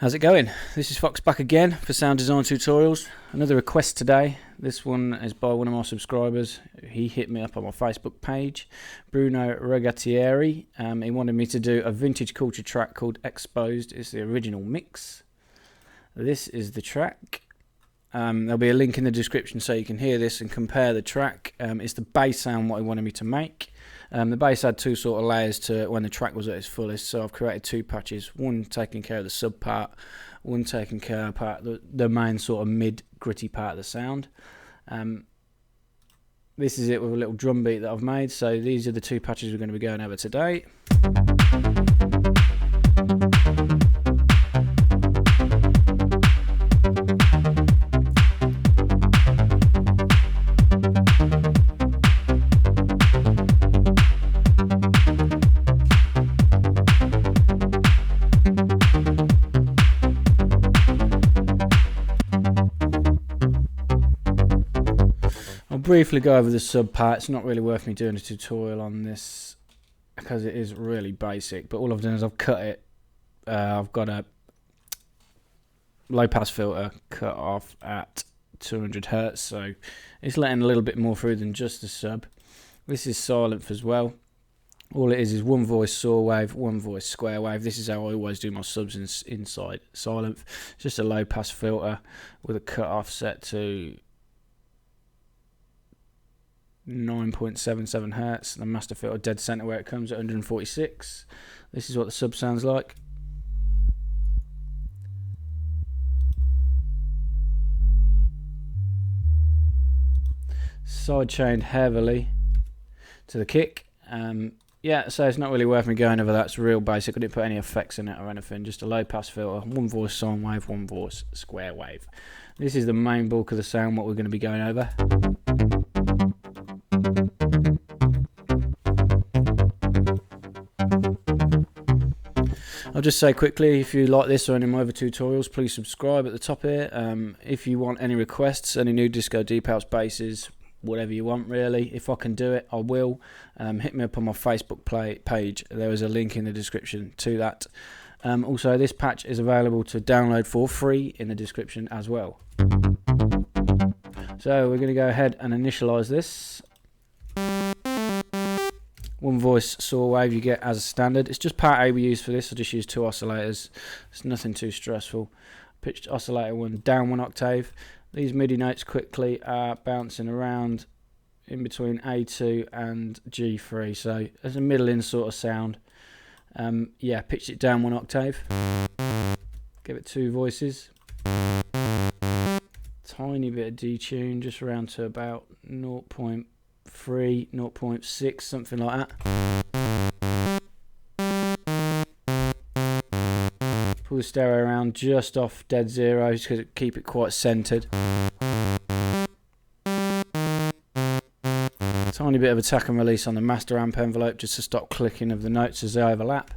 How's it going? This is Fox back again for sound design tutorials. Another request today. This one is by one of my subscribers. He hit me up on my Facebook page, Bruno Regatieri. He wanted me to do a vintage culture track called Exposed. It's the original mix. This is the track. There'll be a link in the description so you can hear this and compare the track. It's the bass sound what he wanted me to make. The bass had two sort of layers to it when the track was at its fullest, so I've created two patches, one taking care of the sub part, one taking care of the main sort of mid gritty part of the sound. This is it with a little drum beat that I've made, so these are the two patches we're going to be going over today. Briefly go over the sub part. It's not really worth me doing a tutorial on this because it is really basic, but all I've done is I've cut it. I've got a low pass filter cut off at 200 Hz, so it's letting a little bit more through than just the sub. This is Sylenth as well. All it is one voice saw wave, one voice square wave. This is how I always do my subs inside Sylenth. It's just a low pass filter with a cut off set to 9.77 Hz. The master filter dead center where it comes at 146. This is what the sub sounds like. Side chained heavily to the kick. Yeah, so it's not really worth me going over that. It's real basic. I didn't put any effects in it or anything. Just a low pass filter, one voice sine wave, one voice square wave. This is the main bulk of the sound what we're going to be going over. I'll just say quickly, if you like this or any of my other tutorials, please subscribe at the top here. If you want any requests, any new disco deep house basses, whatever you want really, if I can do it, I will. Hit me up on my Facebook page. There is a link in the description to that. Also, this patch is available to download for free in the description as well. So we're going to go ahead and initialize this. One voice saw wave you get as a standard. It's just part A we use for this. I just use two oscillators. It's nothing too stressful. Pitched oscillator 1 down 1 octave. These MIDI notes quickly are bouncing around in between A2 and G3. So there's a middling sort of sound. Yeah, pitched it down 1 octave. Give it two voices. Tiny bit of detune, just around to about 0.3, 0.6, something like that. Pull the stereo around just off dead zero just because it keep it quite centered. Tiny bit of attack and release on the master amp envelope just to stop clicking of the notes as they overlap.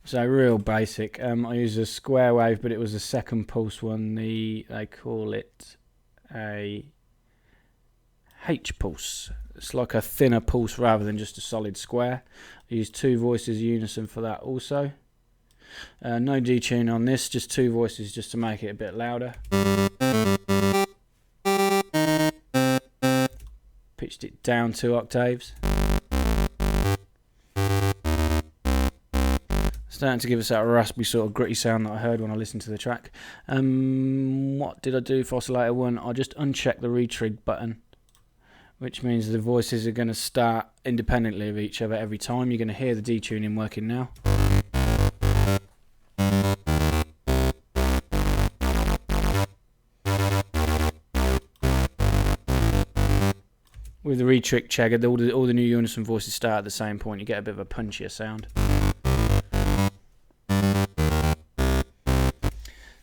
So real basic. I use a square wave, but it was a second pulse one. They call it a H pulse. It's like a thinner pulse rather than just a solid square. I use two voices unison for that also. No detune on this, just two voices just to make it a bit louder. Pitched it down 2 octaves. Starting to give us that raspy sort of gritty sound that I heard when I listened to the track. What did I do for oscillator 1? I just unchecked the retrig button, which means the voices are going to start independently of each other every time. You're going to hear the detuning working now. With the retrig checker, all the new unison voices start at the same point. You get a bit of a punchier sound.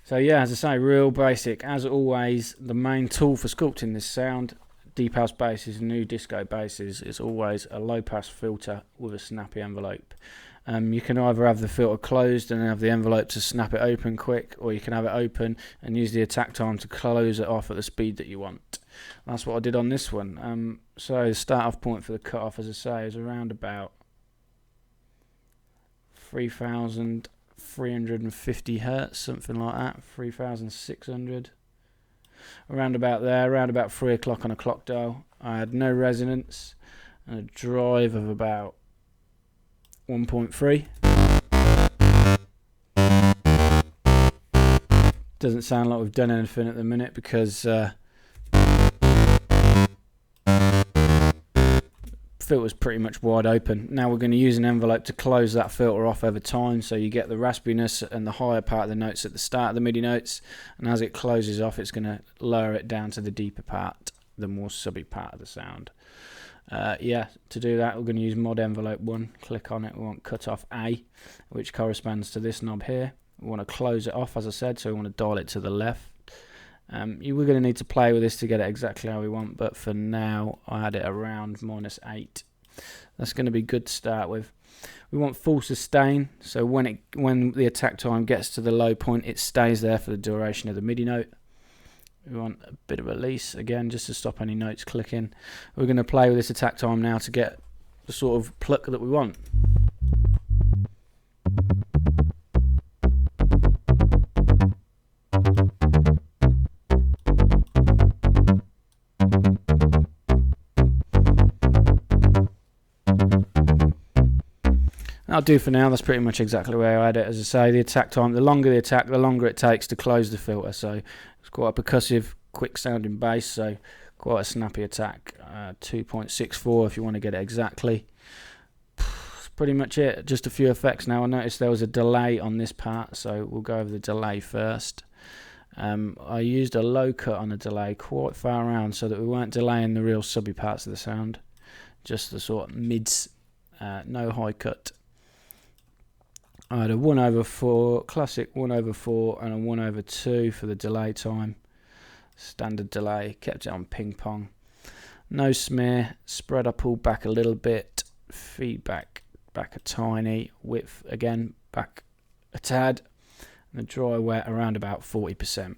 So yeah, as I say, real basic. As always, the main tool for sculpting this sound, deep house basses, new disco basses, is always a low pass filter with a snappy envelope. You can either have the filter closed and have the envelope to snap it open quick, or you can have it open and use the attack time to close it off at the speed that you want. That's what I did on this one. So the start off point for the cutoff, as I say, is around about 3,350 hertz, something like that, 3,600. Around about there, around about 3 o'clock on a clock dial. I had no resonance and a drive of about 1.3. Doesn't sound like we've done anything at the minute because filter's pretty much wide open. Now we're going to use an envelope to close that filter off over time, so you get the raspiness and the higher part of the notes at the start of the MIDI notes, and as it closes off it's going to lower it down to the deeper part, the more subby part of the sound. To do that we're going to use mod envelope 1. Click on it. We want cutoff A, which corresponds to this knob here. We want to close it off, as I said, so we want to dial it to the left. We're going to need to play with this to get it exactly how we want, but for now I had it around -8. That's going to be good to start with. We want full sustain, so when the attack time gets to the low point, it stays there for the duration of the MIDI note. We want a bit of release again, just to stop any notes clicking. We're going to play with this attack time now to get the sort of pluck that we want. That'll do for now. That's pretty much exactly where I had it. As I say, the attack time, the longer the attack, the longer it takes to close the filter. So it's quite a percussive, quick sounding bass, so quite a snappy attack. 2.64 if you want to get it exactly. That's pretty much it. Just a few effects now. I noticed there was a delay on this part, so we'll go over the delay first. I used a low cut on the delay quite far around so that we weren't delaying the real subby parts of the sound, just the sort of mids, no high cut. I had a 1/4, classic 1/4 and a 1/2 for the delay time. Standard delay, kept it on ping pong. No smear, spread I pulled back a little bit, feedback back a tiny, width again back a tad, and the dry wet around about 40%.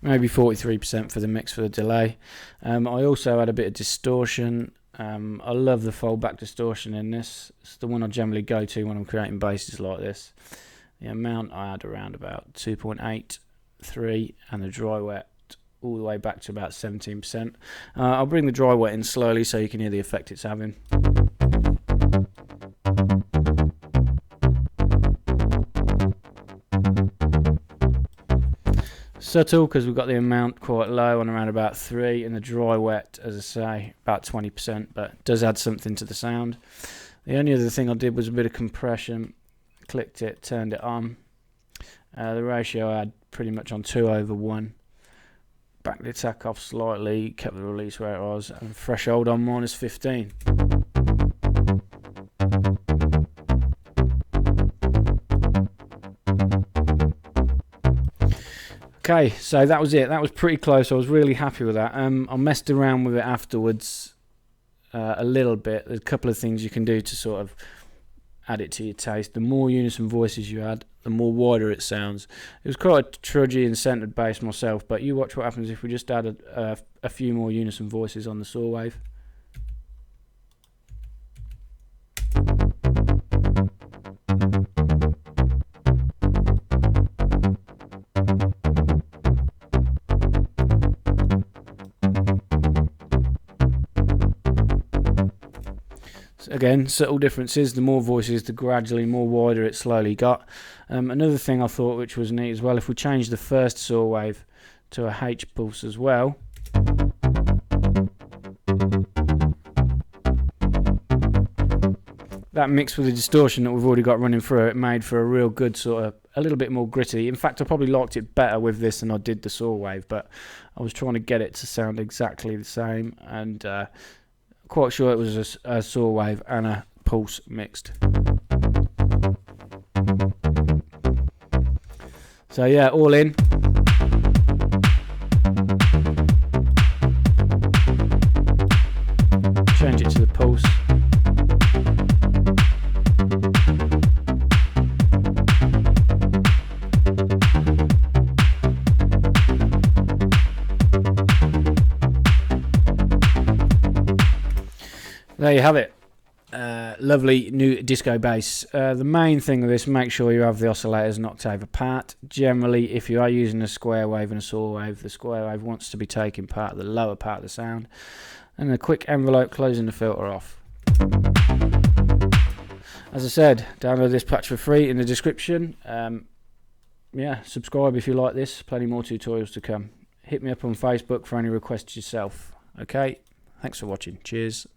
Maybe 43% for the mix for the delay. I also had a bit of distortion. I love the fold back distortion in this. It's the one I generally go to when I'm creating basses like this. The amount I had around about 2.83 and the dry wet all the way back to about 17%. I'll bring the dry wet in slowly so you can hear the effect it's having. Subtle because we've got the amount quite low on around about 3, and the dry wet, as I say, about 20%, but does add something to the sound. The only other thing I did was a bit of compression. Clicked it, turned it on. The ratio I had pretty much on 2/1. Backed the attack off slightly, kept the release where it was, and threshold on -15. Okay, so that was it. That was pretty close. I was really happy with that. I messed around with it afterwards a little bit. There's a couple of things you can do to sort of add it to your taste. The more unison voices you add, the more wider it sounds. It was quite a trudgy and centered bass myself, but you watch what happens if we just add a few more unison voices on the saw wave. Again, subtle differences. The more voices, the gradually more wider it slowly got. Another thing I thought which was neat as well, if we change the first saw wave to a H pulse as well, that mixed with the distortion that we've already got running through it made for a real good sort of, a little bit more gritty. In fact, I probably liked it better with this than I did the saw wave, but I was trying to get it to sound exactly the same, and quite sure it was a saw wave and a pulse mixed. So yeah, all in. Change it to the pulse. There you have it. Lovely new disco bass. The main thing with this, make sure you have the oscillators and octave apart. Generally, if you are using a square wave and a saw wave, the square wave wants to be taking part of the lower part of the sound. And a quick envelope closing the filter off. As I said, download this patch for free in the description. Yeah, subscribe if you like this. Plenty more tutorials to come. Hit me up on Facebook for any requests yourself. Okay, thanks for watching. Cheers.